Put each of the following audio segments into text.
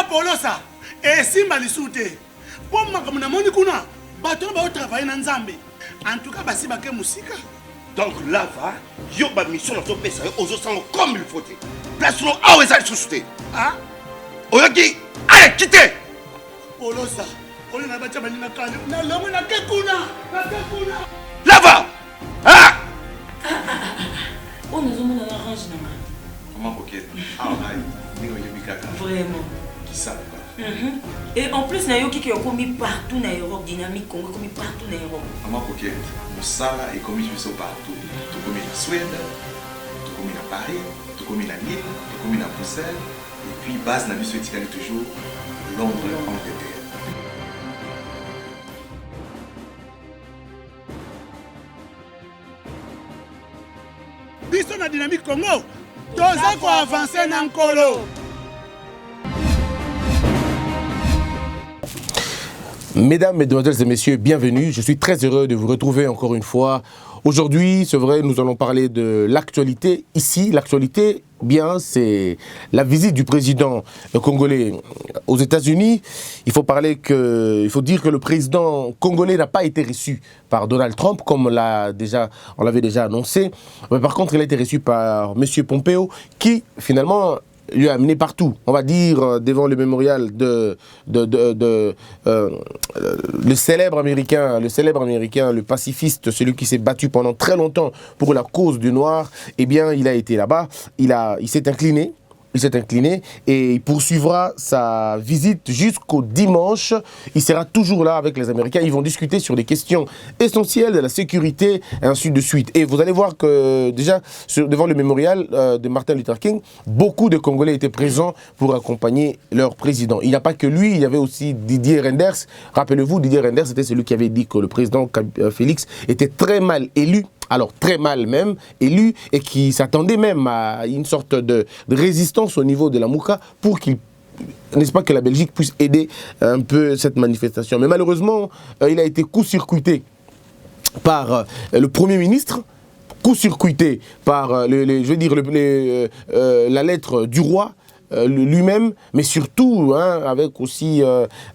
Polosa, et Simba Lissoute. Pour moi, comme on a kuna, bateau va travailler dans Zambie. En tout cas, basi baké musika. Donc là, va, yo ba mission dans ton pays, aux autres comme il faut. Place nous à où est-ce souté. Ah? Oyaki, allez, quittez. Polosa, on a battu na kane. Na lomo na kekuna. Là va. Ah! On nous a mis dans l'orange. Comment coquette? Ah, vraiment. Qui ça? Et en plus, il y a qui ont commis partout dans l'Europe, dynamique Congo, commis partout dans l'Europe. Maman coquette, ça est commis partout. Tout commis en Suède, tout commis à Paris, tout commis à Lille, tout commis à Bruxelles. Et puis, base n'a plus toujours Londres, Angleterre. Biso na dynamique Congo, toza ko avancer na nkolo. Mesdames, Mesdemoiselles et Messieurs, bienvenue. Je suis très heureux de vous retrouver encore une fois. Aujourd'hui, c'est vrai, nous allons parler de l'actualité. Ici, l'actualité, bien, c'est la visite du président congolais aux États-Unis. Il faut dire que le président congolais n'a pas été reçu par Donald Trump, comme on l'avait déjà annoncé. Mais par contre, il a été reçu par M. Pompeo, qui, finalement, lui a amené partout, on va dire, devant le mémorial le célèbre américain, le pacifiste, celui qui s'est battu pendant très longtemps pour la cause du noir. Eh bien, il a été là-bas, il s'est incliné et il poursuivra sa visite jusqu'au dimanche. Il sera toujours là avec les Américains. Ils vont discuter sur des questions essentielles de la sécurité et ainsi de suite. Et vous allez voir que déjà, devant le mémorial de Martin Luther King, beaucoup de Congolais étaient présents pour accompagner leur président. Il n'y a pas que lui, il y avait aussi Didier Reynders. Rappelez-vous, Didier Reynders, c'était celui qui avait dit que le président Félix était très mal élu. Alors très mal même, élu, et qui s'attendait même à une sorte de résistance au niveau de la Mouka pour qu'il, n'est-ce pas, que la Belgique puisse aider un peu cette manifestation. Mais malheureusement, il a été coup-circuité par le Premier ministre, coup-circuité par la lettre du roi, lui-même, mais surtout avec aussi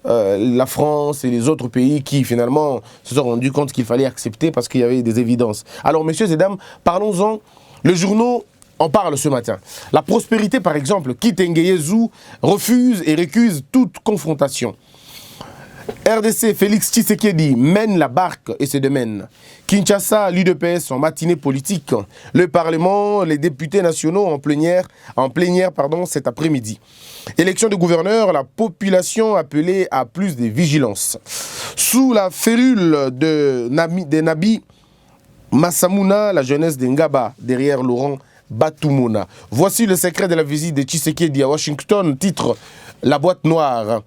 la France et les autres pays qui finalement se sont rendus compte qu'il fallait accepter parce qu'il y avait des évidences. Alors messieurs et dames, parlons-en. Les journaux en parlent ce matin. La prospérité par exemple, Kitengeyezu refuse et récuse toute confrontation. RDC, Félix Tshisekedi mène la barque et se démène. Kinshasa, l'UDPS en matinée politique. Le Parlement, les députés nationaux en plénière cet après-midi. Élection de gouverneur, la population appelée à plus de vigilance. Sous la férule de Nabi Massamuna, la jeunesse d'Engaba, derrière Laurent Batumuna. Voici le secret de la visite de Tshisekedi à Washington, titre La boîte noire.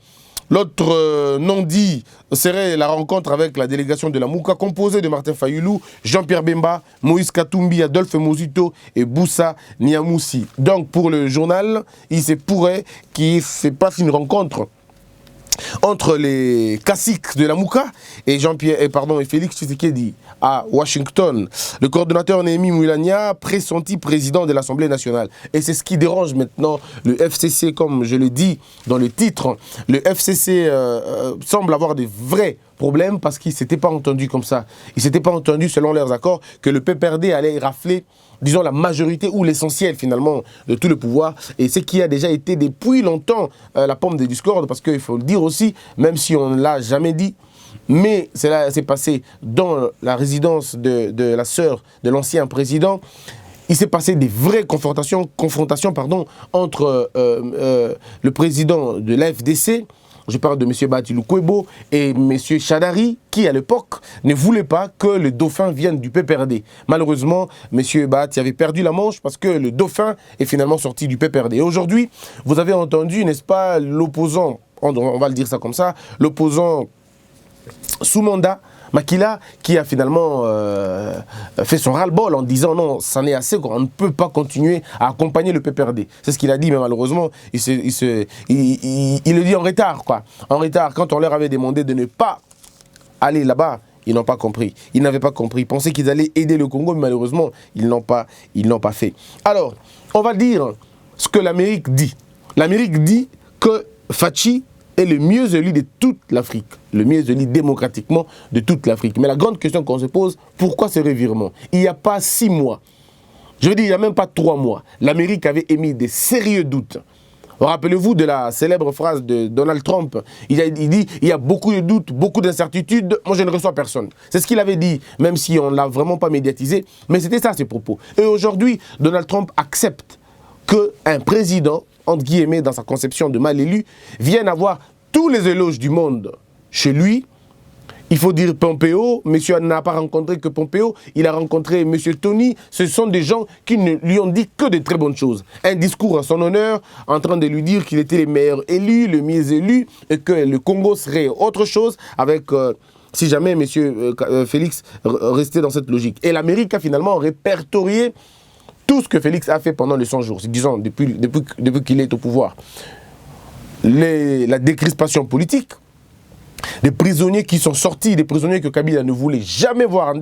L'autre non-dit serait la rencontre avec la délégation de la Mouka composée de Martin Fayulu, Jean-Pierre Bemba, Moïse Katumbi, Adolphe Mozito et Boussa Niamoussi. Donc pour le journal, il se pourrait qu'il se passe une rencontre entre les caciques de la Mouka et Félix Tshisekedi à Washington. Le coordonnateur Néhémie Moulania, pressenti président de l'Assemblée nationale. Et c'est ce qui dérange maintenant le FCC, comme je le dis dans le titre. Le FCC semble avoir des vrais problèmes parce qu'il ne s'était pas entendu comme ça. Il ne s'était pas entendu selon leurs accords que le PPRD allait rafler, disons, la majorité ou l'essentiel finalement de tout le pouvoir. Et ce qui a déjà été depuis longtemps la pomme de discorde, parce qu'il faut le dire aussi, même si on ne l'a jamais dit, mais cela s'est passé dans la résidence de la sœur de l'ancien président. Il s'est passé des vraies confrontations entre le président de l'AFDC, je parle de M. Batilou Kwebo et M. Chadari, qui à l'époque ne voulait pas que le dauphin vienne du PPRD. Malheureusement, M. Bat avait perdu la manche parce que le dauphin est finalement sorti du PPRD. Et aujourd'hui, vous avez entendu, n'est-ce pas, l'opposant, on va le dire ça comme ça, l'opposant sous mandat, Makila, qui a finalement fait son ras-le-bol en disant non, ça n'est assez, on ne peut pas continuer à accompagner le PPRD. C'est ce qu'il a dit, mais malheureusement, il le dit en retard, quoi. En retard, quand on leur avait demandé de ne pas aller là-bas, ils n'ont pas compris. Ils n'avaient pas compris. Ils pensaient qu'ils allaient aider le Congo, mais malheureusement, ils n'ont pas fait. Alors, on va dire ce que l'Amérique dit. L'Amérique dit Fachi est le mieux élu de toute l'Afrique, le mieux élu démocratiquement de toute l'Afrique. Mais la grande question qu'on se pose, pourquoi ce revirement? Il n'y a pas 6 mois, je veux dire, il n'y a même pas 3 mois, l'Amérique avait émis des sérieux doutes. Rappelez-vous de la célèbre phrase de Donald Trump. Il dit, il y a beaucoup de doutes, beaucoup d'incertitudes, moi je ne reçois personne. C'est ce qu'il avait dit, même si on ne l'a vraiment pas médiatisé, mais c'était ça ses propos. Et aujourd'hui, Donald Trump accepte qu'un président, entre guillemets, dans sa conception de mal élu, vienne avoir tous les éloges du monde chez lui. Il faut dire Pompeo, monsieur n'a pas rencontré que Pompeo, il a rencontré monsieur Tony. Ce sont des gens qui ne lui ont dit que de très bonnes choses. Un discours à son honneur, en train de lui dire qu'il était le meilleur élu, le mieux élu, et que le Congo serait autre chose avec... si jamais monsieur Félix restait dans cette logique. Et l'Amérique a finalement répertorié tout ce que Félix a fait pendant les 100 jours, disons, depuis qu'il est au pouvoir. La décrispation politique, des prisonniers qui sont sortis, des prisonniers que Kabila ne voulait jamais voir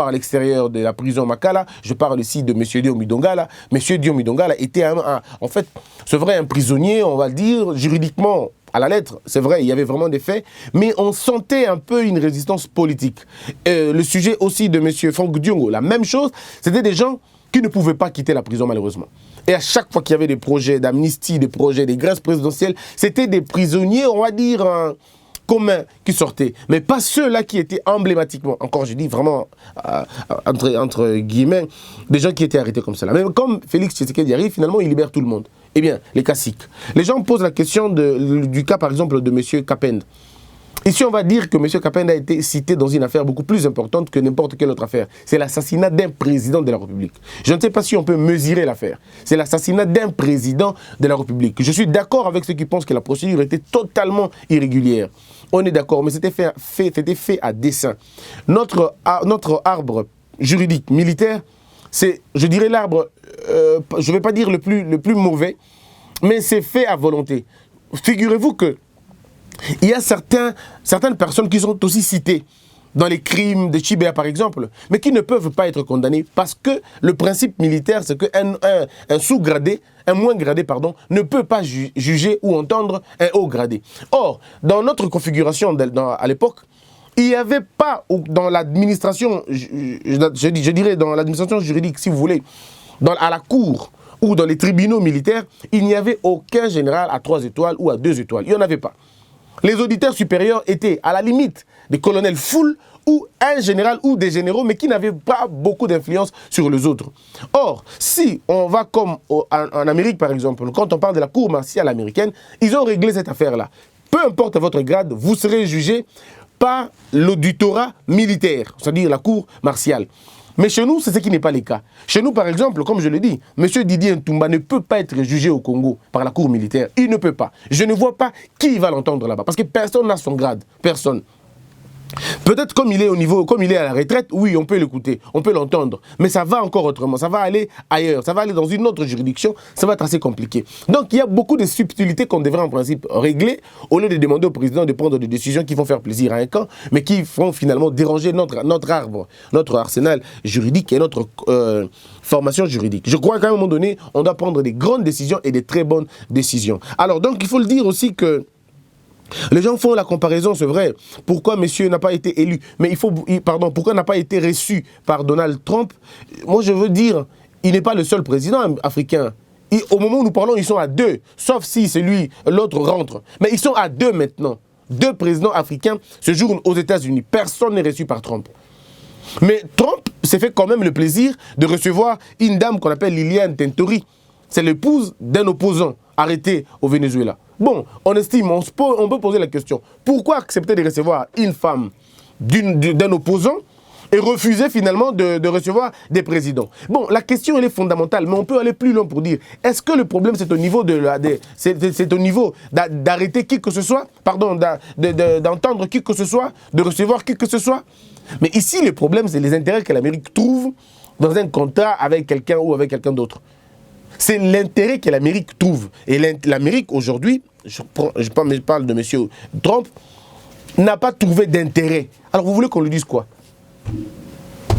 à l'extérieur de la prison Makala. Je parle ici de M. Diomi Dongala. M. Diomi Dongala était en fait, c'est vrai, un prisonnier, on va le dire, juridiquement, à la lettre, c'est vrai, il y avait vraiment des faits, mais on sentait un peu une résistance politique. Le sujet aussi de M. Franck Diongo, la même chose, c'était des gens qui ne pouvaient pas quitter la prison malheureusement. Et à chaque fois qu'il y avait des projets d'amnistie, des projets, des grâces présidentielles, c'était des prisonniers, on va dire, communs qui sortaient. Mais pas ceux-là qui étaient emblématiquement, encore je dis vraiment, entre guillemets, des gens qui étaient arrêtés comme cela. Même comme Félix Tshisekedi arrive, finalement, il libère tout le monde. Eh bien, les classiques. Les gens posent la question du cas, par exemple, de M. Kapend. Ici, on va dire que M. Kapend a été cité dans une affaire beaucoup plus importante que n'importe quelle autre affaire. C'est l'assassinat d'un président de la République. Je ne sais pas si on peut mesurer l'affaire. C'est l'assassinat d'un président de la République. Je suis d'accord avec ceux qui pensent que la procédure était totalement irrégulière. On est d'accord, mais c'était fait à dessein. Notre arbre juridique militaire, c'est, je dirais, l'arbre, je ne vais pas dire le plus mauvais, mais c'est fait à volonté. Figurez-vous que il y a certaines personnes qui sont aussi citées dans les crimes de Chibéa par exemple, mais qui ne peuvent pas être condamnées parce que le principe militaire, c'est qu'un sous-gradé, un moins gradé, pardon, ne peut pas juger ou entendre un haut gradé. Or, dans notre configuration à l'époque, il n'y avait pas dans l'administration, je dirais dans l'administration juridique, si vous voulez, à la cour ou dans les tribunaux militaires, il n'y avait aucun général à 3 étoiles ou à 2 étoiles. Il n'y en avait pas. Les auditeurs supérieurs étaient à la limite des colonels full ou un général ou des généraux, mais qui n'avaient pas beaucoup d'influence sur les autres. Or, si on va comme en Amérique par exemple, quand on parle de la cour martiale américaine, ils ont réglé cette affaire-là. Peu importe votre grade, vous serez jugé par l'auditorat militaire, c'est-à-dire la cour martiale. Mais chez nous, c'est ce qui n'est pas le cas. Chez nous, par exemple, comme je l'ai dit, M. Didier Ntumba ne peut pas être jugé au Congo par la cour militaire. Il ne peut pas. Je ne vois pas qui va l'entendre là-bas. Parce que personne n'a son grade. Personne. Peut-être comme il est à la retraite, oui, on peut l'écouter, on peut l'entendre. Mais ça va encore autrement, ça va aller ailleurs, ça va aller dans une autre juridiction, ça va être assez compliqué. Donc il y a beaucoup de subtilités qu'on devrait en principe régler, au lieu de demander au président de prendre des décisions qui vont faire plaisir à un camp, mais qui vont finalement déranger notre arbre, notre arsenal juridique et notre formation juridique. Je crois qu'à un moment donné, on doit prendre des grandes décisions et des très bonnes décisions. Alors donc il faut le dire aussi que les gens font la comparaison, c'est vrai. Pourquoi monsieur n'a pas été élu? Mais pourquoi n'a pas été reçu par Donald Trump? Moi, je veux dire, il n'est pas le seul président africain. Au moment où nous parlons, ils sont à 2. Sauf si l'autre rentre. Mais ils sont à 2 maintenant. 2 présidents africains séjournent aux États-Unis. Personne n'est reçu par Trump. Mais Trump s'est fait quand même le plaisir de recevoir une dame qu'on appelle Liliane Tentori. C'est l'épouse d'un opposant arrêté au Venezuela. Bon, on estime, on peut poser la question, pourquoi accepter de recevoir une femme d'un opposant et refuser finalement de recevoir des présidents? Bon, la question elle est fondamentale, mais on peut aller plus loin pour dire, est-ce que le problème c'est au niveau c'est au niveau d'arrêter qui que ce soit, pardon, d'entendre qui que ce soit, de recevoir qui que ce soit? Mais ici, le problème c'est les intérêts que l'Amérique trouve dans un contrat avec quelqu'un ou avec quelqu'un d'autre. C'est l'intérêt que l'Amérique trouve. Et l'Amérique, aujourd'hui, je parle de M. Trump, n'a pas trouvé d'intérêt. Alors, vous voulez qu'on lui dise quoi?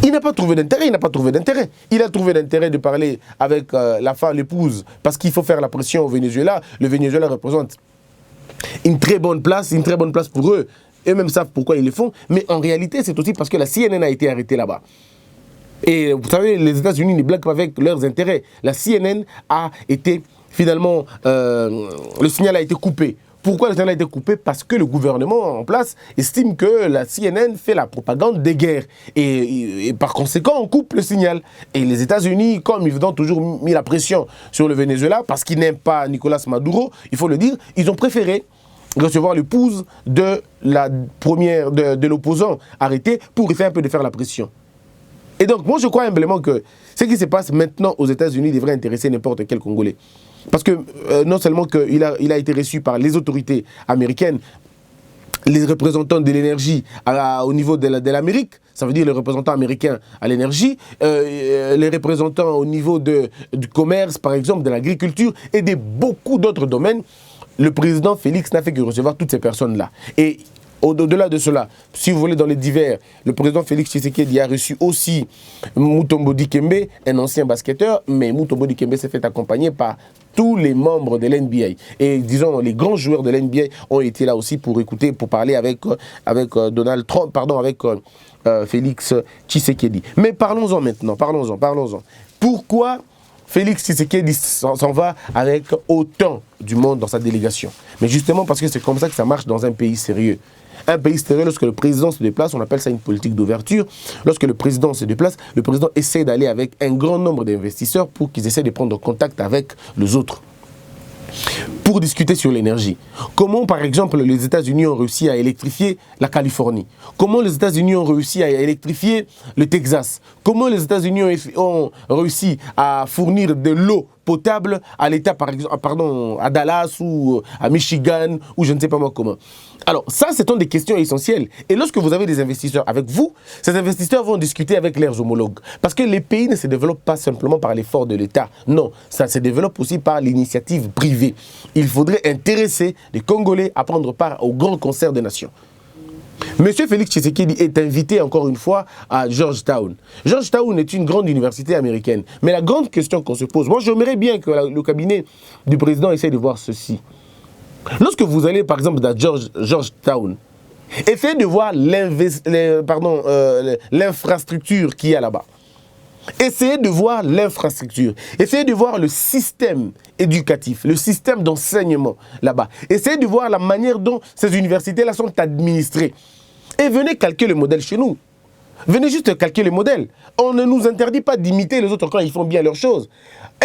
Il n'a pas trouvé d'intérêt, il n'a pas trouvé d'intérêt. Il a trouvé d'intérêt de parler avec la femme, l'épouse, parce qu'il faut faire la pression au Venezuela. Le Venezuela représente une très bonne place pour eux. Eux-mêmes savent pourquoi ils le font, mais en réalité, c'est aussi parce que la CNN a été arrêtée là-bas. Et vous savez, les États-Unis ne blaguent pas avec leurs intérêts. La CNN a été, finalement, le signal a été coupé. Pourquoi le signal a été coupé? Parce que le gouvernement en place estime que la CNN fait la propagande des guerres. Et par conséquent, on coupe le signal. Et les États-Unis, comme ils ont toujours mis la pression sur le Venezuela, parce qu'ils n'aiment pas Nicolas Maduro, il faut le dire, ils ont préféré recevoir l'épouse de l'opposant arrêté pour faire un peu de faire la pression. Et donc, moi, je crois humblement que ce qui se passe maintenant aux États-Unis devrait intéresser n'importe quel Congolais. Parce que non seulement qu'il a été reçu par les autorités américaines, les représentants de l'énergie au niveau de l'Amérique, ça veut dire les représentants américains à l'énergie, les représentants au niveau du commerce, par exemple, de l'agriculture et de beaucoup d'autres domaines, le président Félix n'a fait que recevoir toutes ces personnes-là. Et au-delà de cela, si vous voulez, dans les divers, le président Félix Tshisekedi a reçu aussi Mutombo Dikembe, un ancien basketteur, mais Mutombo Dikembe s'est fait accompagner par tous les membres de l'NBA. Et disons, les grands joueurs de l'NBA ont été là aussi pour écouter, pour parler avec Donald Trump, avec Félix Tshisekedi. Mais parlons-en maintenant, parlons-en. Pourquoi Félix Tshisekedi s'en va avec autant du monde dans sa délégation? Mais justement parce que c'est comme ça que ça marche dans un pays sérieux. Un pays sérieux, lorsque le président se déplace, on appelle ça une politique d'ouverture. Lorsque le président se déplace, le président essaie d'aller avec un grand nombre d'investisseurs pour qu'ils essaient de prendre contact avec les autres. Pour discuter sur l'énergie. Comment, par exemple, les États-Unis ont réussi à électrifier la Californie? Comment les États-Unis ont réussi à électrifier le Texas? Comment les États-Unis ont réussi à fournir de l'eau potable à l'État, par exemple, à Dallas ou à Michigan ou je ne sais pas moi comment. Alors ça, ce sont des questions essentielles. Et lorsque vous avez des investisseurs avec vous, ces investisseurs vont discuter avec leurs homologues. Parce que les pays ne se développent pas simplement par l'effort de l'État. Non, ça se développe aussi par l'initiative privée. Il faudrait intéresser les Congolais à prendre part au grand concert des nations. Monsieur Félix Tshisekedi est invité encore une fois à Georgetown. Georgetown est une grande université américaine. Mais la grande question qu'on se pose, moi j'aimerais bien que le cabinet du président essaie de voir ceci. Lorsque vous allez par exemple dans Georgetown, essayez de voir l'infrastructure qu'il y a là-bas. Essayez de voir l'infrastructure. Essayez de voir le système éducatif, le système d'enseignement là-bas. Essayez de voir la manière dont ces universités-là sont administrées. Et venez calquer le modèle chez nous. Venez juste calquer le modèle. On ne nous interdit pas d'imiter les autres quand ils font bien leurs choses.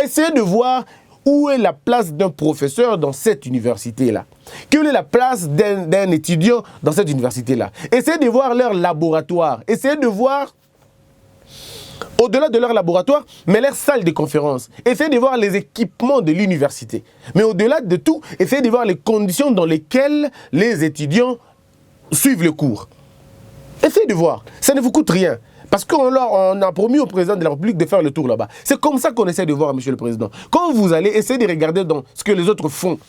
Essayez de voir où est la place d'un professeur dans cette université-là. Quelle est la place d'un étudiant dans cette université-là. Essayez de voir leur laboratoire. Essayez de voir au-delà de leur laboratoire, mais leur salle de conférence. Essayez de voir les équipements de l'université. Mais au-delà de tout, essayez de voir les conditions dans lesquelles les étudiants suivent le cours. Essayez de voir. Ça ne vous coûte rien. Parce qu'on a promis au président de la République de faire le tour là-bas. C'est comme ça qu'on essaie de voir, monsieur le président. Quand vous allez, essayez de regarder dans ce que les autres font.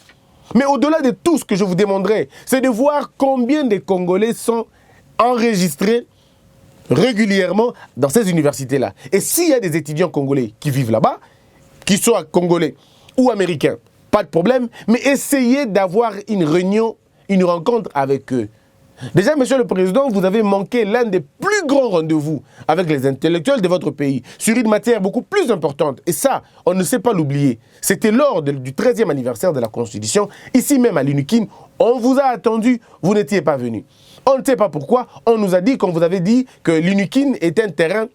Mais au-delà de tout ce que je vous demanderai, c'est de voir combien de Congolais sont enregistrés régulièrement dans ces universités-là. Et s'il y a des étudiants congolais qui vivent là-bas, qu'ils soient congolais ou américains, pas de problème, mais essayez d'avoir une réunion, une rencontre avec eux. Déjà, monsieur le président, vous avez manqué l'un des plus grands rendez-vous avec les intellectuels de votre pays sur une matière beaucoup plus importante. Et ça, on ne sait pas l'oublier. C'était lors du 13e anniversaire de la Constitution, ici même à l'UNIKIN. On vous a attendu, vous n'étiez pas venu. On ne sait pas pourquoi. On nous a dit, qu'on vous avait dit, que l'UNIKIN est un terrain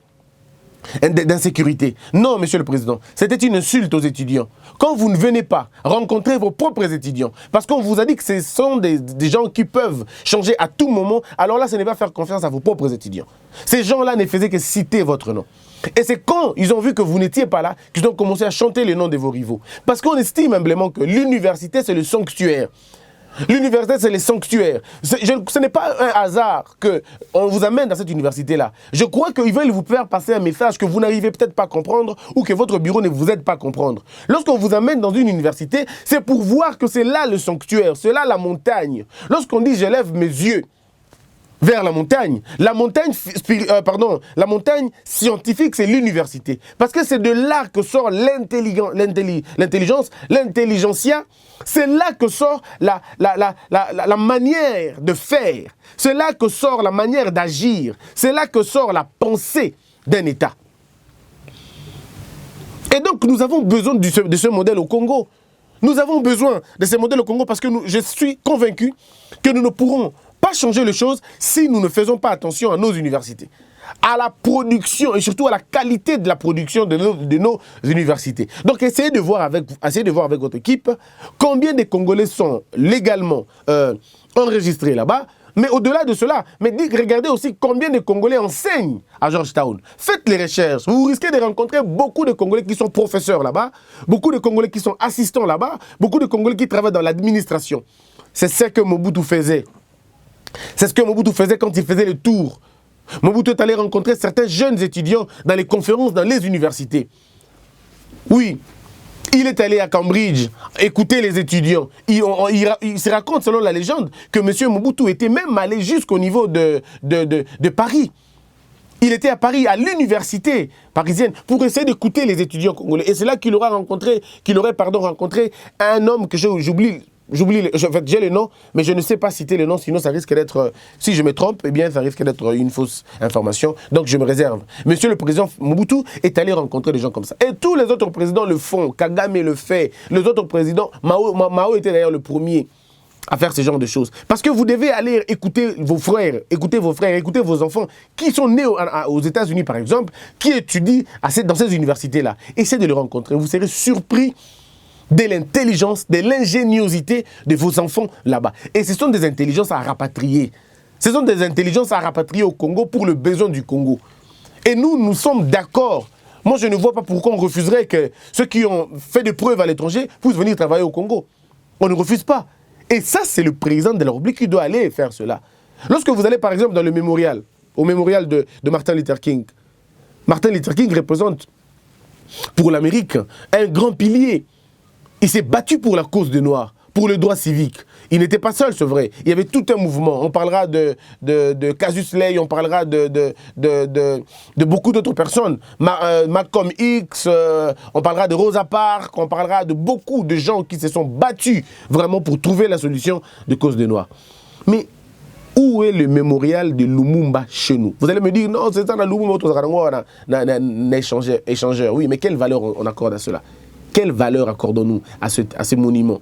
d'insécurité. Non, monsieur le président, c'était une insulte aux étudiants. Quand vous ne venez pas rencontrer vos propres étudiants, parce qu'on vous a dit que ce sont des gens qui peuvent changer à tout moment, alors là, ce n'est pas faire confiance à vos propres étudiants. Ces gens-là ne faisaient que citer votre nom. Et c'est quand ils ont vu que vous n'étiez pas là qu'ils ont commencé à chanter le nom de vos rivaux. Parce qu'on estime humblement que l'université, c'est le sanctuaire. L'université, c'est les sanctuaires. Ce n'est pas un hasard qu'on vous amène dans cette université-là. Je crois qu'ils veulent vous faire passer un message que vous n'arrivez peut-être pas à comprendre ou que votre bureau ne vous aide pas à comprendre. Lorsqu'on vous amène dans une université, c'est pour voir que c'est là le sanctuaire, c'est là la montagne. Lorsqu'on dit « je lève mes yeux », vers la montagne. La montagne scientifique, c'est l'université. Parce que c'est de là que sort l'intelligence, l'intelligentsia. C'est là que sort la manière de faire. C'est là que sort la manière d'agir. C'est là que sort la pensée d'un État. Et donc, nous avons besoin de ce modèle au Congo. Nous avons besoin de ce modèle au Congo parce que je suis convaincu que nous ne pourrons pas changer les choses si nous ne faisons pas attention à nos universités, à la production et surtout à la qualité de la production de nos universités. Donc essayez de voir avec votre équipe combien de Congolais sont légalement enregistrés là-bas. Mais au-delà de cela, regardez aussi combien de Congolais enseignent à Georgetown. Faites les recherches. Vous risquez de rencontrer beaucoup de Congolais qui sont professeurs là-bas, beaucoup de Congolais qui sont assistants là-bas, beaucoup de Congolais qui travaillent dans l'administration. C'est ce que Mobutu faisait. C'est ce que Mobutu faisait quand il faisait le tour. Mobutu est allé rencontrer certains jeunes étudiants dans les conférences, dans les universités. Oui, il est allé à Cambridge écouter les étudiants. Il se raconte, selon la légende, que M. Mobutu était même allé jusqu'au niveau de Paris. Il était à Paris, à l'université parisienne, pour essayer d'écouter les étudiants congolais. Et c'est là qu'il aurait rencontré un homme que j'oublie. J'ai le nom, mais je ne sais pas citer le nom, sinon ça risque d'être, si je me trompe, eh bien ça risque d'être une fausse information, donc je me réserve. Monsieur le président Mobutu est allé rencontrer des gens comme ça. Et tous les autres présidents le font, Kagame le fait, les autres présidents, Mao était d'ailleurs le premier à faire ce genre de choses. Parce que vous devez aller écouter vos frères, écouter vos enfants qui sont nés aux États-Unis par exemple, qui étudient dans ces universités-là. Essayez de les rencontrer, vous serez surpris de l'intelligence, de l'ingéniosité de vos enfants là-bas. Et ce sont des intelligences à rapatrier. Ce sont des intelligences à rapatrier au Congo pour le besoin du Congo. Et nous sommes d'accord. Moi, je ne vois pas pourquoi on refuserait que ceux qui ont fait des preuves à l'étranger puissent venir travailler au Congo. On ne refuse pas. Et ça, c'est le président de la République qui doit aller faire cela. Lorsque vous allez, par exemple, dans le mémorial, au mémorial de Martin Luther King, Martin Luther King représente pour l'Amérique un grand pilier. Il s'est battu pour la cause des Noirs, pour le droit civique. Il n'était pas seul, c'est vrai. Il y avait tout un mouvement. On parlera de Cassius Clay, on parlera de beaucoup d'autres personnes. Malcolm X, on parlera de Rosa Parks, on parlera de beaucoup de gens qui se sont battus vraiment pour trouver la solution de cause des Noirs. Mais où est le mémorial de Lumumba chez nous? Vous allez me dire, non, c'est ça, Lumumba, échangeur. Oui, mais quelle valeur on accorde à cela? Quelle valeur accordons-nous à ces monuments?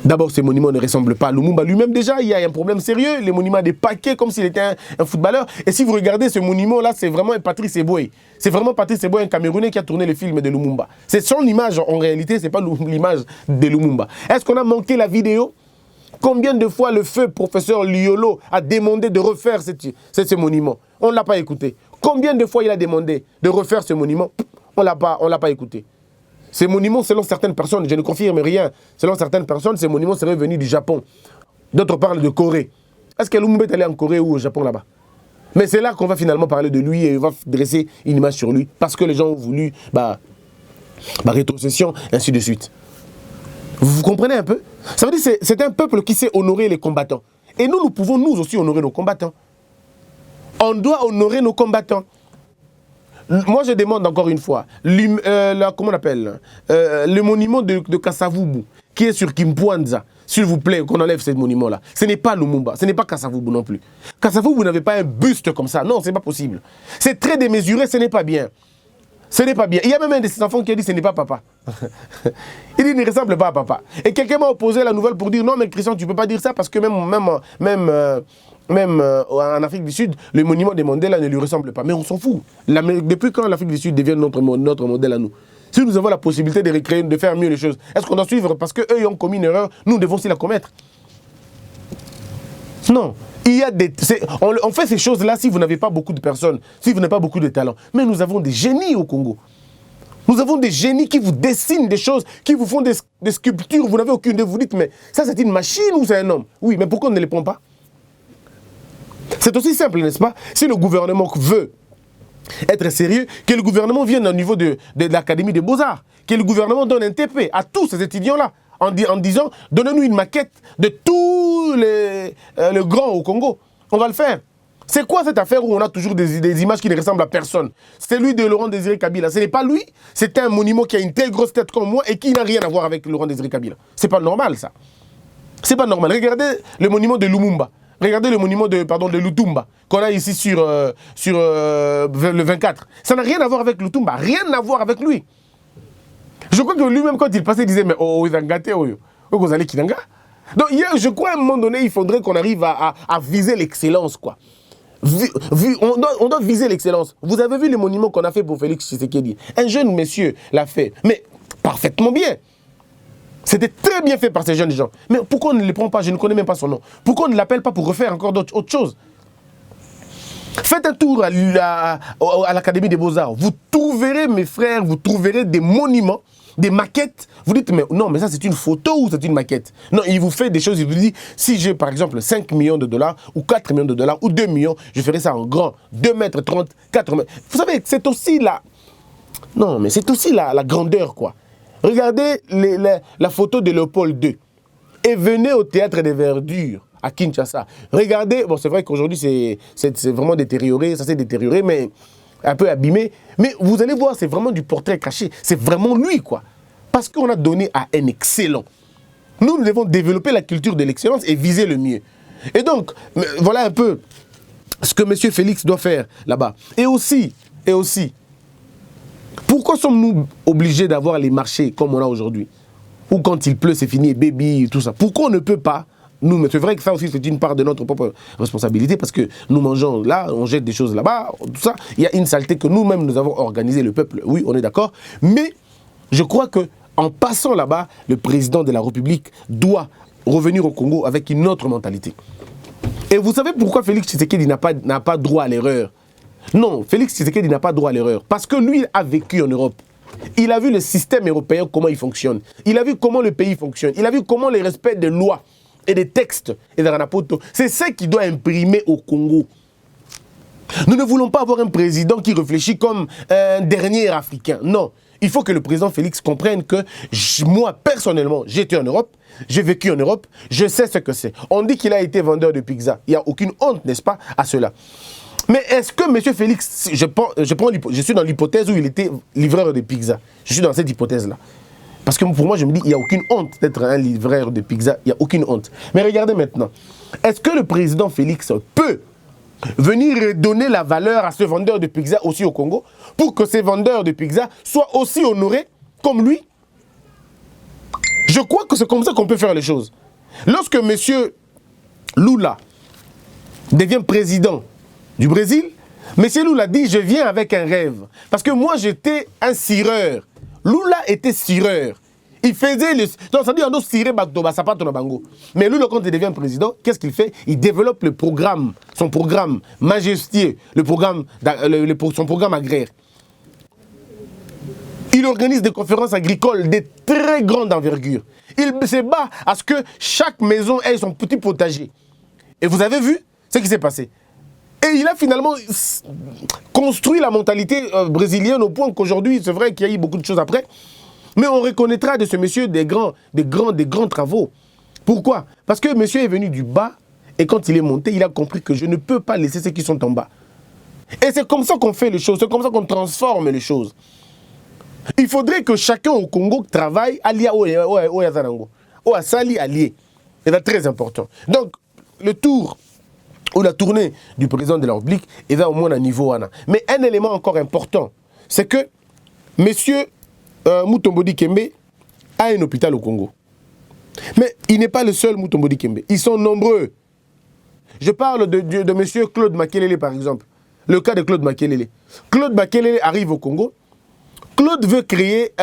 D'abord, ces monuments ne ressemblent pas à Lumumba lui-même déjà. Il y a un problème sérieux. Les monuments des paquets comme s'il était un footballeur. Et si vous regardez ce monument-là, c'est vraiment Patrice Eboué. C'est vraiment Patrice Eboué, un Camerounais qui a tourné le film de Lumumba. C'est son image en réalité, ce n'est pas l'image de Lumumba. Est-ce qu'on a manqué la vidéo? Combien de fois le feu professeur Liolo a demandé de refaire ce monument? On ne l'a pas écouté. Combien de fois il a demandé de refaire ce monument? On ne l'a pas écouté. Ces monuments, selon certaines personnes, je ne confirme rien, selon certaines personnes, ces monuments seraient venus du Japon. D'autres parlent de Corée. Est-ce que Lumumba est allé en Corée ou au Japon là-bas? Mais c'est là qu'on va finalement parler de lui et on va dresser une image sur lui parce que les gens ont voulu rétrocession, ainsi de suite. Vous comprenez un peu? Ça veut dire que c'est un peuple qui sait honorer les combattants. Et nous pouvons nous aussi honorer nos combattants. On doit honorer nos combattants. Moi, je demande encore une fois, comment on appelle le monument de Kasavubu, qui est sur Kimpwanza, s'il vous plaît, qu'on enlève ce monument-là. Ce n'est pas Lumumba, ce n'est pas Kasavubu non plus. Kasavubu n'avait pas un buste comme ça, non, ce n'est pas possible. C'est très démesuré, ce n'est pas bien. Ce n'est pas bien. Il y a même un de ses enfants qui a dit ce n'est pas papa. Il dit il ne ressemble pas à papa. Et quelqu'un m'a opposé la nouvelle pour dire non, mais Christian, tu ne peux pas dire ça parce que même en Afrique du Sud, le monument de Mandela ne lui ressemble pas. Mais on s'en fout. Depuis quand l'Afrique du Sud devient notre modèle à nous? Si nous avons la possibilité de recréer, de faire mieux les choses, est-ce qu'on doit suivre parce qu'eux ont commis une erreur, nous devons aussi la commettre? Non. On fait ces choses-là si vous n'avez pas beaucoup de personnes, si vous n'avez pas beaucoup de talent. Mais nous avons des génies au Congo. Nous avons des génies qui vous dessinent des choses, qui vous font des sculptures. Vous n'avez aucune idée. Vous dites, mais ça c'est une machine ou c'est un homme? Oui, mais pourquoi on ne les prend pas? C'est aussi simple, n'est-ce pas? Si le gouvernement veut être sérieux, que le gouvernement vienne au niveau de l'Académie des Beaux-Arts, que le gouvernement donne un TP à tous ces étudiants-là, en disant, donnez-nous une maquette de tous les grands au Congo. On va le faire. C'est quoi cette affaire où on a toujours des images qui ne ressemblent à personne? C'est lui de Laurent Désiré Kabila. Ce n'est pas lui. C'est un monument qui a une telle grosse tête comme moi et qui n'a rien à voir avec Laurent Désiré Kabila. C'est pas normal, ça. C'est pas normal. Regardez le monument de Lumumba. Regardez le monument de Lutumba qu'on a ici sur le 24. Ça n'a rien à voir avec Lutumba. Rien à voir avec lui. Je crois que lui-même, quand il passait, il disait, mais oh, vous allez Kinanga. Donc, je crois, à un moment donné, il faudrait qu'on arrive à viser l'excellence, quoi. On doit viser l'excellence. Vous avez vu le monument qu'on a fait pour Félix Tshisekedi. Un jeune monsieur l'a fait, mais parfaitement bien. C'était très bien fait par ces jeunes gens. Mais pourquoi on ne les prend pas? Je ne connais même pas son nom. Pourquoi on ne l'appelle pas pour refaire encore autre chose? Faites un tour à l'Académie des Beaux-Arts. Vous trouverez, mes frères, vous trouverez des monuments, des maquettes. Vous dites, mais non, mais ça c'est une photo ou c'est une maquette? Non, il vous fait des choses, il vous dit, si j'ai par exemple 5 millions de dollars, ou 4 millions de dollars, ou 2 millions, je ferai ça en grand. 2 mètres 30, 4 mètres. Vous savez, c'est aussi la... Non, mais c'est aussi la grandeur, quoi. Regardez la photo de Léopold II. Et venez au Théâtre des Verdures, à Kinshasa. Regardez, bon, c'est vrai qu'aujourd'hui, c'est vraiment détérioré, ça s'est détérioré, mais un peu abîmé. Mais vous allez voir, c'est vraiment du portrait caché. C'est vraiment lui, quoi. Parce qu'on a donné à un excellent. Nous devons développer la culture de l'excellence et viser le mieux. Et donc, voilà un peu ce que M. Félix doit faire là-bas. Et aussi, pourquoi sommes-nous obligés d'avoir les marchés comme on a aujourd'hui? Ou quand il pleut, c'est fini, baby, tout ça. Pourquoi on ne peut pas, nous, mais c'est vrai que ça aussi, c'est une part de notre propre responsabilité, parce que nous mangeons là, on jette des choses là-bas, tout ça. Il y a une saleté que nous-mêmes, nous avons organisé, le peuple, oui, on est d'accord. Mais je crois qu'en passant là-bas, le président de la République doit revenir au Congo avec une autre mentalité. Et vous savez pourquoi Félix Tshisekedi n'a pas droit à l'erreur? Non, Félix Tshisekedi n'a pas droit à l'erreur. Parce que lui, il a vécu en Europe. Il a vu le système européen, comment il fonctionne. Il a vu comment le pays fonctionne. Il a vu comment le respect des lois et des textes et de Ranapoto. C'est ça qui doit imprimer au Congo. Nous ne voulons pas avoir un président qui réfléchit comme un dernier Africain. Non. Il faut que le président Félix comprenne que moi, personnellement, j'étais en Europe, j'ai vécu en Europe, je sais ce que c'est. On dit qu'il a été vendeur de pizza. Il n'y a aucune honte, n'est-ce pas, à cela. Mais est-ce que M. Félix, je suis dans l'hypothèse où il était livreur de pizza. Je suis dans cette hypothèse-là. Parce que pour moi, je me dis, il n'y a aucune honte d'être un livreur de pizza. Il n'y a aucune honte. Mais regardez maintenant. Est-ce que le président Félix peut venir donner la valeur à ce vendeur de pizza aussi au Congo pour que ces vendeurs de pizza soient aussi honorés comme lui? Je crois que c'est comme ça qu'on peut faire les choses. Lorsque M. Lula devient président du Brésil, M. Lula dit, je viens avec un rêve. Parce que moi, j'étais un cireur. Lula était cireur. Il faisait le... Donc, ça dit, on doit cirer Baktoba, ça part bango. Mais Lula, quand il devient président, qu'est-ce qu'il fait? Il développe le programme, son programme majestueux, son programme agraire. Il organise des conférences agricoles de très grande envergure. Il se bat à ce que chaque maison ait son petit potager. Et vous avez vu ce qui s'est passé? Et il a finalement construit la mentalité brésilienne au point qu'aujourd'hui, c'est vrai qu'il y a eu beaucoup de choses après, mais on reconnaîtra de ce monsieur des grands travaux. Pourquoi? Parce que monsieur est venu du bas et quand il est monté, il a compris que je ne peux pas laisser ceux qui sont en bas. Et c'est comme ça qu'on fait les choses, c'est comme ça qu'on transforme les choses. Il faudrait que chacun au Congo travaille allié au Yazanango, au Asali allié. C'est très important. Donc, le tour ou la tournée du président de la République est là au moins à niveau Wana. Mais un élément encore important, c'est que M. Mutombo Dikembe a un hôpital au Congo. Mais il n'est pas le seul Mutombo Dikembe. Ils sont nombreux. Je parle de M. Claude Makelele, par exemple. Le cas de Claude Makelele. Claude Makelele arrive au Congo. Claude veut créer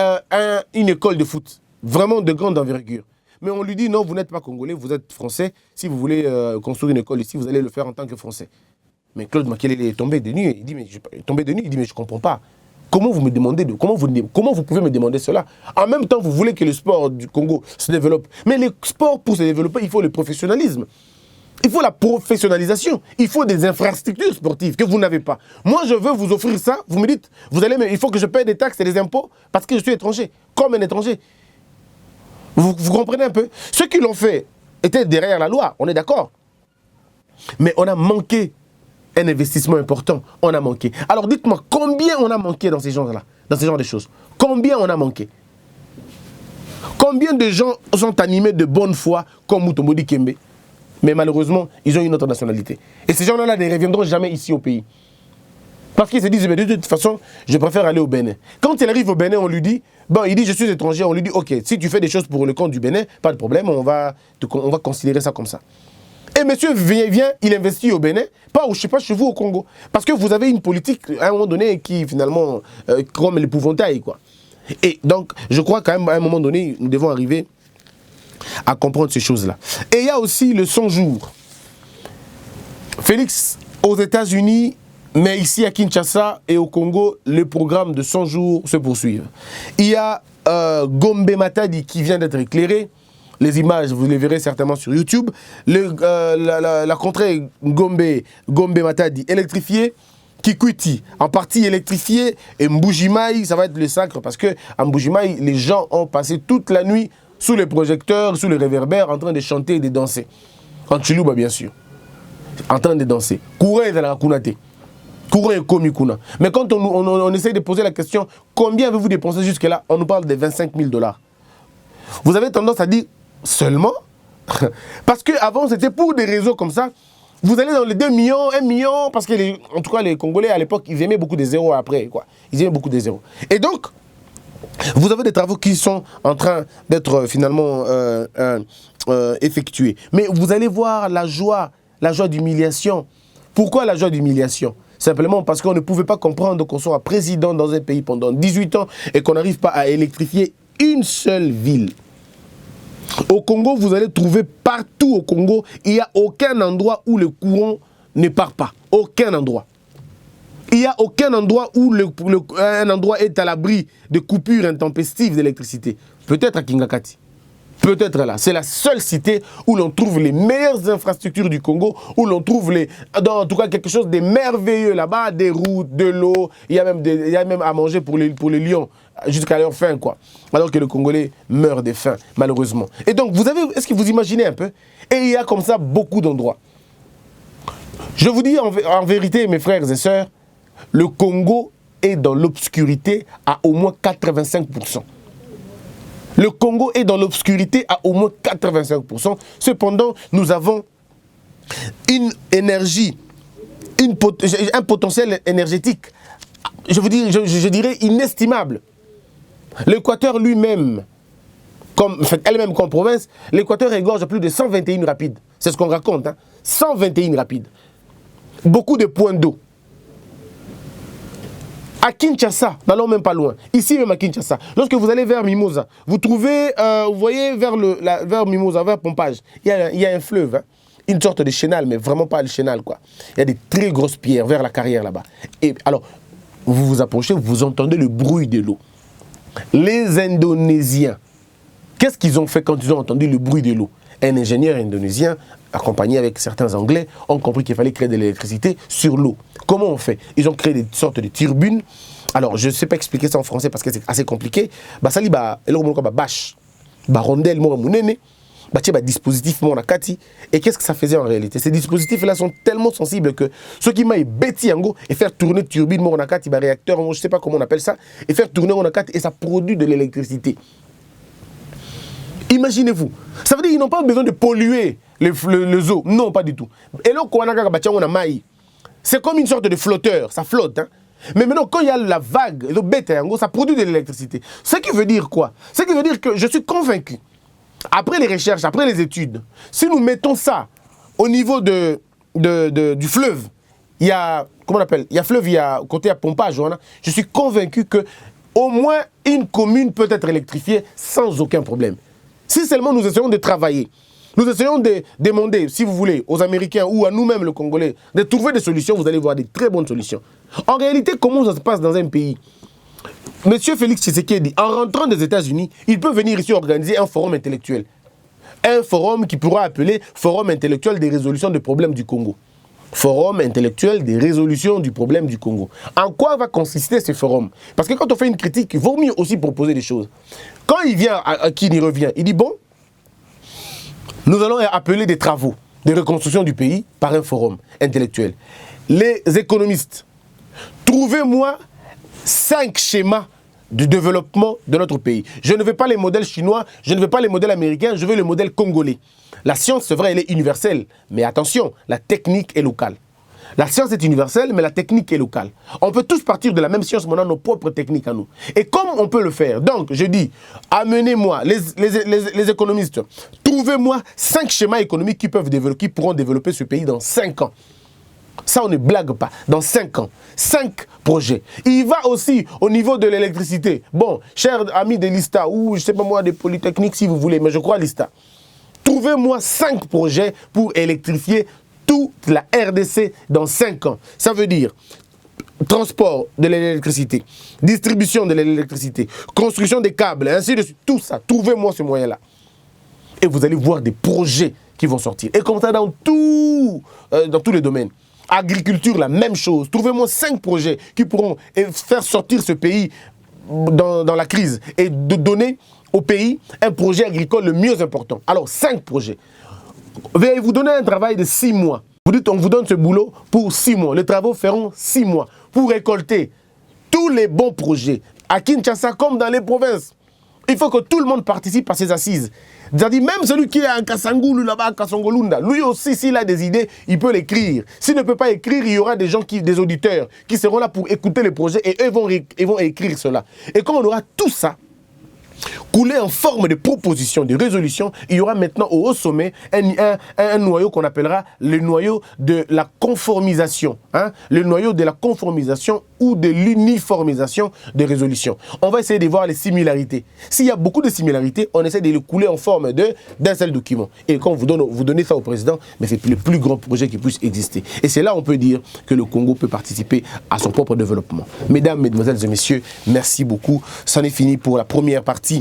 une école de foot, vraiment de grande envergure. Mais on lui dit, non, vous n'êtes pas Congolais, vous êtes Français. Si vous voulez construire une école ici, vous allez le faire en tant que Français. Mais Claude Makelele est tombé de nuit. Il dit, mais je ne comprends pas. Comment vous me demandez, comment vous pouvez me demander cela? En même temps, vous voulez que le sport du Congo se développe. Mais le sport, pour se développer, il faut le professionnalisme. Il faut la professionnalisation. Il faut des infrastructures sportives que vous n'avez pas. Moi, je veux vous offrir ça. Vous me dites, il faut que je paye des taxes et des impôts parce que je suis étranger, comme un étranger. Vous comprenez un peu? Ceux qui l'ont fait étaient derrière la loi, on est d'accord. Mais on a manqué un investissement important. On a manqué. Alors dites-moi, combien on a manqué dans ces gens-là, dans ce genre de choses? Combien on a manqué? Combien de gens sont animés de bonne foi comme Mutombo Dikembe? Mais malheureusement, ils ont une autre nationalité. Et ces gens-là ne reviendront jamais ici au pays. Parce qu'ils se disent, mais de toute façon, je préfère aller au Bénin. Quand il arrive au Bénin, on lui dit, bon, il dit, je suis étranger, on lui dit, ok, si tu fais des choses pour le compte du Bénin, pas de problème, on va considérer ça comme ça. Et monsieur vient, il investit au Bénin, pas je sais pas chez vous au Congo. Parce que vous avez une politique, à un moment donné, qui finalement, comme l'épouvantail, quoi. Et donc, je crois qu'à un moment donné, nous devons arriver à comprendre ces choses-là. Et il y a aussi le 100 jours. Félix, aux États-Unis, mais ici à Kinshasa et au Congo, le programme de 100 jours se poursuit. Il y a Gombe Matadi qui vient d'être éclairé. Les images, vous les verrez certainement sur YouTube. La contrée Gombe Matadi électrifiée. Kikwiti, en partie électrifiée. Et Mbujimaï, ça va être le sacre parce que à Mbujimaï, les gens ont passé toute la nuit sous les projecteurs, sous les réverbères, en train de chanter et de danser. En Chilouba, bien sûr. En train de danser. Courez dans la Kunate. Courez et Komikuna. Mais quand on essaye de poser la question, combien avez-vous dépensé jusque-là? On nous parle de 25 000 $. Vous avez tendance à dire seulement? Parce qu'avant, c'était pour des réseaux comme ça. Vous allez dans les 2 millions, 1 million, parce que en tout cas les Congolais à l'époque, ils aimaient beaucoup des zéros après, quoi. Ils aimaient beaucoup des zéros. Et donc, vous avez des travaux qui sont en train d'être finalement effectués. Mais vous allez voir la joie d'humiliation. Pourquoi la joie d'humiliation? Simplement parce qu'on ne pouvait pas comprendre qu'on soit président dans un pays pendant 18 ans et qu'on n'arrive pas à électrifier une seule ville. Au Congo, vous allez trouver partout au Congo, il n'y a aucun endroit où le courant ne part pas. Aucun endroit. Il n'y a aucun endroit où un endroit est à l'abri de coupures intempestives d'électricité. Peut-être à Kingakati. Peut-être là. C'est la seule cité où l'on trouve les meilleures infrastructures du Congo, où l'on trouve en tout cas quelque chose de merveilleux là-bas, des routes, de l'eau, il y a même à manger pour les lions jusqu'à leur faim, quoi. Alors que le Congolais meurt de faim, malheureusement. Et donc, est-ce que vous imaginez un peu? Et il y a comme ça beaucoup d'endroits. Je vous dis en vérité, mes frères et sœurs, le Congo est dans l'obscurité à au moins 85%. Le Congo est dans l'obscurité à au moins 85%. Cependant, nous avons une énergie, un potentiel énergétique, je dirais inestimable. L'Équateur lui-même, elle-même comme province, l'Équateur égorge plus de 121 rapides. C'est ce qu'on raconte, hein? 121 rapides. Beaucoup de points d'eau. À Kinshasa, n'allons même pas loin, ici même à Kinshasa, lorsque vous allez vers Mimosa, vous trouvez, vous voyez vers Mimosa, vers Pompage, il y a un fleuve, hein, une sorte de chenal, mais vraiment pas le chenal, quoi. Il y a des très grosses pierres vers la carrière là-bas. Et alors, vous vous approchez, vous entendez le bruit de l'eau. Les Indonésiens, qu'est-ce qu'ils ont fait quand ils ont entendu le bruit de l'eau? Un ingénieur indonésien, accompagné avec certains Anglais, ont compris qu'il fallait créer de l'électricité sur l'eau. Comment on fait? Ils ont créé des sortes de turbines. Alors, je ne sais pas expliquer ça en français parce que c'est assez compliqué. Basali ba bâche, ba rondelle mo munene, ba dispositif mo nakati. Et qu'est-ce que ça faisait en réalité? Ces dispositifs-là sont tellement sensibles que ce qui m'a bêti yango et faire tourner turbine mo nakati, ba réacteur, je ne sais pas comment on appelle ça, et faire tourner mo nakati et ça produit de l'électricité. Imaginez-vous. Ça veut dire qu'ils n'ont pas besoin de polluer les eaux. Non, pas du tout. Et là, c'est comme une sorte de flotteur. Ça flotte. Hein? Mais maintenant, quand il y a la vague, ça produit de l'électricité. Ce qui veut dire quoi? Ce qui veut dire que je suis convaincu, après les recherches, après les études, si nous mettons ça au niveau du fleuve, il y a, comment on appelle? Il y a fleuve, il y a côté à pompage. Je suis convaincu que au moins une commune peut être électrifiée sans aucun problème. Si seulement nous essayons de travailler, nous essayons de demander, si vous voulez, aux Américains ou à nous-mêmes, le Congolais, de trouver des solutions, vous allez voir des très bonnes solutions. En réalité, comment ça se passe dans un pays? Monsieur Félix Tshisekedi, en rentrant des États-Unis, il peut venir ici organiser un forum intellectuel. Un forum qui pourra appeler Forum intellectuel des résolutions des problèmes du Congo. Forum intellectuel des résolutions du problème du Congo. En quoi va consister ce forum? Parce que quand on fait une critique, il vaut mieux aussi proposer des choses. Quand il vient à qui il revient, il dit bon, nous allons appeler des travaux. de reconstruction du pays par un forum intellectuel. Les économistes, trouvez-moi 5 schémas de développement de notre pays. Je ne veux pas les modèles chinois, je ne veux pas les modèles américains, je veux le modèle congolais. La science, c'est vrai, elle est universelle, mais attention, la technique est locale. La science est universelle, mais la technique est locale. On peut tous partir de la même science, mais on a nos propres techniques à nous. Et comme on peut le faire, donc je dis, amenez-moi, les économistes, trouvez-moi 5 schémas économiques qui pourront développer ce pays dans 5 ans. Ça, on ne blague pas. Dans 5 ans, 5 projets. Il va aussi au niveau de l'électricité. Bon, chers amis de l'ISTA, ou je ne sais pas moi, des polytechniques si vous voulez, mais je crois à l'ISTA. Trouvez-moi 5 projets pour électrifier toute la RDC dans 5 ans. Ça veut dire transport de l'électricité, distribution de l'électricité, construction des câbles, ainsi de suite. Tout ça, trouvez-moi ce moyen-là. Et vous allez voir des projets qui vont sortir. Et comme ça, dans tous les domaines. Agriculture, la même chose. Trouvez-moi 5 projets qui pourront faire sortir ce pays dans la crise et de donner au pays un projet agricole le mieux important. Alors, 5 projets. Veuillez vous donner un travail de 6 mois. Vous dites, on vous donne ce boulot pour 6 mois. Les travaux feront 6 mois pour récolter tous les bons projets à Kinshasa comme dans les provinces. Il faut que tout le monde participe à ces assises. C'est-à-dire, même celui qui est à Kasangulu, là-bas, à Kasongolunda, lui aussi, s'il a des idées, il peut l'écrire. S'il ne peut pas écrire, il y aura des gens, des auditeurs, qui seront là pour écouter les projets et eux vont écrire cela. Et quand on aura tout ça, coulé en forme de proposition, de résolution, il y aura maintenant au haut sommet un noyau qu'on appellera le noyau de la conformisation. Hein? Le noyau de la conformisation ou de l'uniformisation des résolutions. On va essayer de voir les similarités. S'il y a beaucoup de similarités, on essaie de les couler en forme d'un seul document. Et quand vous donnez ça au président, mais c'est le plus grand projet qui puisse exister. Et c'est là qu'on peut dire que le Congo peut participer à son propre développement. Mesdames, mesdemoiselles et messieurs, merci beaucoup. C'en est fini pour la première partie.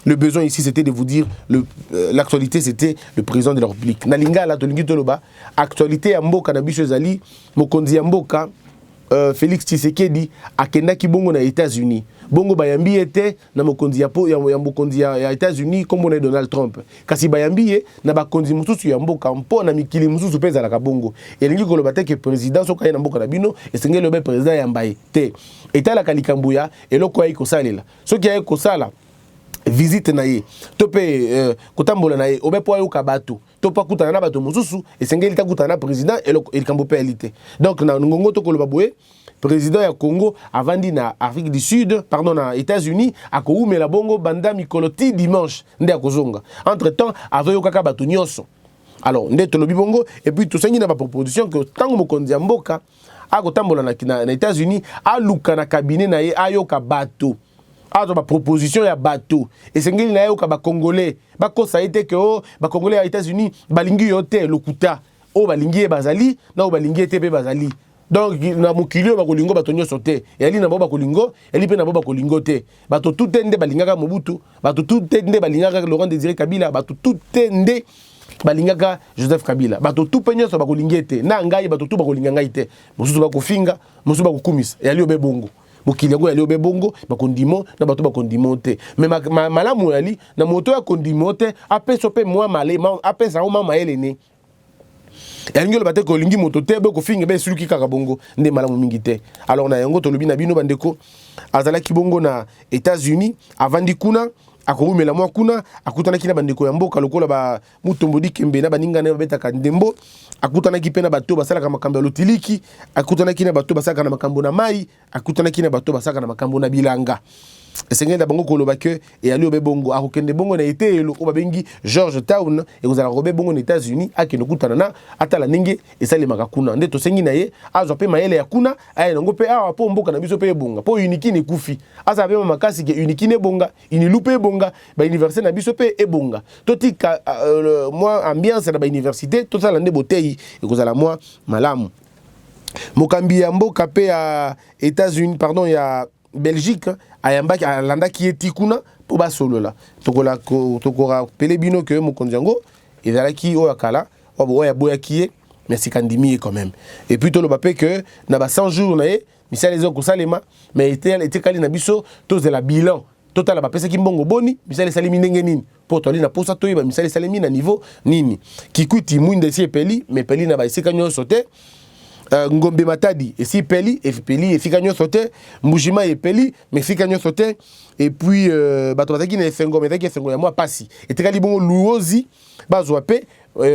Le besoin ici, c'était de vous dire, l'actualité, c'était le président de la République. Nalinga, la Tolingi Toloba, actualité à Mboka, Nabisho Zali, Mokonzi Mboka, Félix Tshisekedi, Akenda Kibongo na États-Unis. Bongo Bayambi était na Mokonzi ya États-Unis, comme on est Donald Trump. Kasi Bayambi na Bakonzi Mususu ya Mboka, mpo na mikili Mususu peza la Kabongo. Et l'ingi kolobate que président soka ya Mboka na bino, et senge lobe président ya Mbaye. Te. Eta la Kalikambuya, et loko ya Kosalela. So ki ya Kosala, visite na ye tope kotambola na ye obepo ayo kabato topa kutana na bato mosusu esengeli ta kutana président et kambo pe elite. Donc na ngongo to koloba boye président ya Congo avandi na Afrique du Sud, pardon na États-Unis akoumela bongo banda mikoloti dimanche nde akozonga. Entre-temps avayo kaka bato nyoso. Alors nde tolobi bongo et puis to sengi na ba proposition que tango mokonzi ya mboka akotambola na États-Unis aluka na cabinet na ye ayo kabato. Alors, ma proposition ya bateau. Et c'est ngeli na yo ka ba congolais. Ba ko ça été que ba congolais aux États-Unis balingi yote lokuta. O balingi bazali, na o balingi te be bazali. Donc na mukilio ba kolingo ba tonyo sote. Et ali na ba kolingo, eli pe na ba kolingo te. Ba to tout ende balingaka Mobutu, ba to tout ende balingaka Laurent Désiré Kabila, ba to tout ende balingaka Joseph Kabila. Ba to tout penyo so ba kolingi te. Na ngai ba to tout ba kolinga ngai te. Mosusu ba kofinga, mosusu ba kokumisa. Et ali obe bongo. Bokiliango yali obe bongo bakondimo na bato bakondimo te mais malamu yali na moto ya kondimo te apeso pe moi malé apesa o mama elene yango le baté ko lingi moto te be ko finga be suluki kaka bongo nde malamu mingi te. Alors na yango to lobi na bino bandeko azalaki bongo na États-Unis avandi kuna akoumela mwa kuna akutanaki na bandeko ya mboka lokola ba mutombodi kembe na baninga na betaka ndembo akutanaki pe na bato basalaka makambo ya lotiliki akutanaki na bato basalaka na makambo na mai akutanaki na bato basalaka na makambo na bilanga esengenda bango koloba ke et ali obe bongo akokende bongo na été elo o babengi Georgetown et vous allez robe bongo aux États-Unis akeno kutana na atala ninge esali makakuna nde to sengi na ye azo pe maele ya kuna aye ngo pe awa po mboka na biso pe bonga po uniki ne kufi asa pe makasi ke uniki ne bonga ini lupe bonga ba université na biso pe e bonga toti moi ambiance na ba université to sala nde botei et vous allez moi malamu mokambi ya mboka pe ya États-Unis pardon ya Belgique ayambaki alanda ki etikuna po ba solo la tokora pelebino que mokonzi yango ezalaki o yakala o ya boya ki mais sikandimi quand même et puis to lo bape que na ba 100 jours na ye misala ezo ko salema mais était kali na biso to de la bilan total ba pesa ki mbongo boni misala sali minenge nini passeport ali na posa to yeba misala salemi na niveau nini kikuti mwinde si epeli mais peli na ba isika nyonso te ngombe matadi et si peli efika nyonso te mbujima epeli mais fika nyonso te et puis bato bataki na efengo metaki efengo ya mwa pasi etekali bongo luozi bazwa pe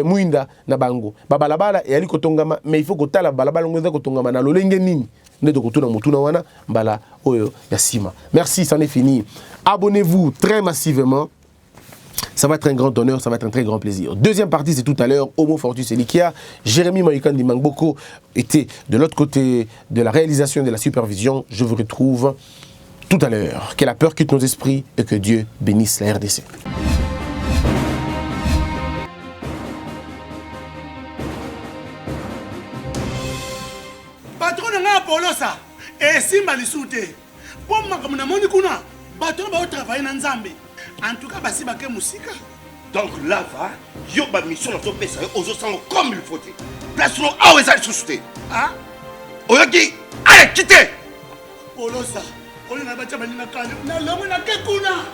mwinda na bango babalabala eyali kotongama mais il faut kotala balabala ngo eza kotongama na lolenge nini nde kotuna mutuna wana mbala oyo ya sima. Merci, c'en est fini. Abonnez-vous très massivement. Ça va être un grand honneur, ça va être un très grand plaisir. Deuxième partie, c'est tout à l'heure. Homo Fortus Elikia. Jérémy Moïkandi Mangboko était de l'autre côté de la réalisation et de la supervision. Je vous retrouve tout à l'heure. Que la peur quitte nos esprits et que Dieu bénisse la RDC. Patron nga Polosa et simba lisute. Pour makamuna moni kuna bato ba travailler na Nzambe. En tout cas basi bake musika. Donc là va, yo ba mission na to pesa yo ozo sango comme il faut. Place no awe za susute. Ah? Oyoki, allez quitter. Polosa, on na bacha bali na kale. Na longo na kekuna.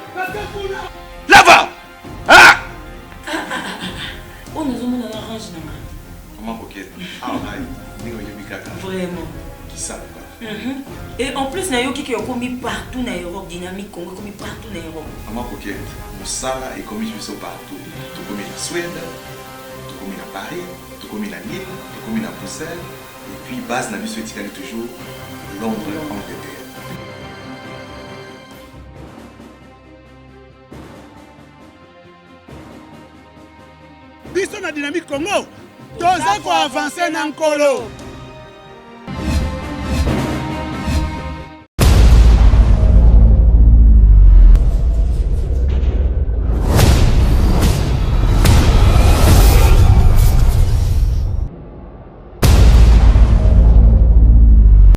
Là va. Ah! On nous a arrangé na. Comment coquette? Ah, Vraiment. Qui ça? Et en plus, Nayo qui est commis partout dans l'Europe, dynamique, Congo commis partout dans l'Europe. Comment coquette? Moussala est commis partout. Tout commis en Suède, tout commis à Paris, tout commis à Lille, tout commis à Bruxelles. Et puis, base n'a vu ce tirage toujours Londres, Angleterre. Biso na dynamique Congo, toza ko avancer na nkolo.